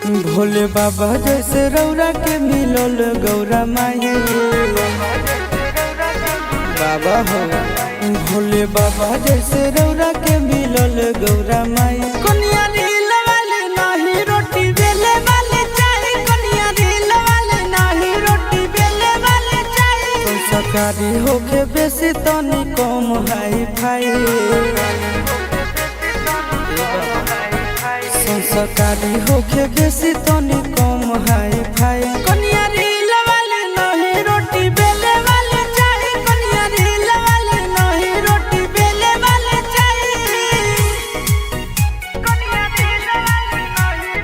भोले बाबा जैसे रौरा के मिलल गौरा माई बाबा हो। भोले बाबा जैसे रौरा के मिलल गौरा माई। कनिया रील वाले नाही रोटी बेले वाले चाही, कनिया रील वाले नाही रोटी बेले वाले चाही। संस्कारी होके बेसी तनी कम हाई फाई, संस्कारी होके बेसी तनी कम हाई फाई। कनिया रील वाले नहीं रोटी बेले वाले चाही, कनिया रील वाले नहीं रोटी बेले वाले चाही। कनिया रील वाले नहीं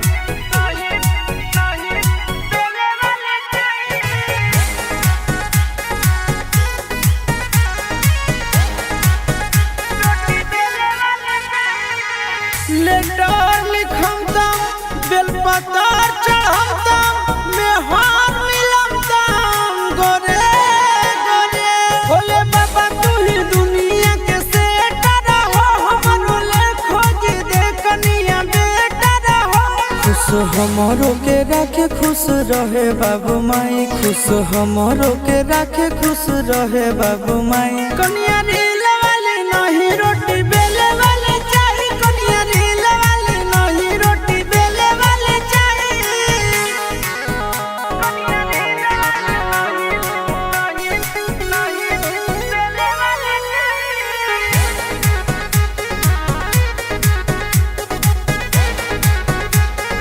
बेले वाले चाही। रोटी बेले वाले चाही। लेटर लिखम बेलपतर चढ़म में हार मिलम गोरे गोरे। भोले बाबा तू ही दुनिया के सेटर हो, हमरो ले खोज दे कनिया बेटर हो। खुश हमरो के राखे खुश रहे बाबू माई, खुश हमरो के राखे खुश रहे बाबू माई। कनिया रील वाले नहीं रोटी बेले वाले चाही, कनिया रील वाले नहीं रोटी बेले वाले चाही। कनिया रील वाले नहीं बेले वाले चाही।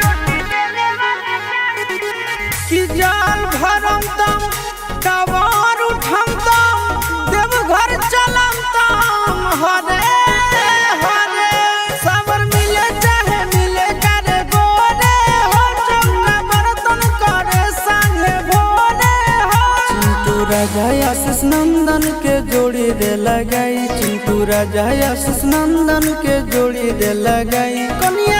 रोटी बेले वाले चाही। कि जाल भरम तम कबार उठम तम देवघर चलम तम हरे हरे। सावर मिले चाहे मिले करे गोरे हो, चंगा बर्तन करे संगे भोरे हो। चिंटू राजा आशीष नंदन के जोड़ी दे लगाई, चिंटू राजा आशीष नंदन के जोड़ी दे लगाई। कनिया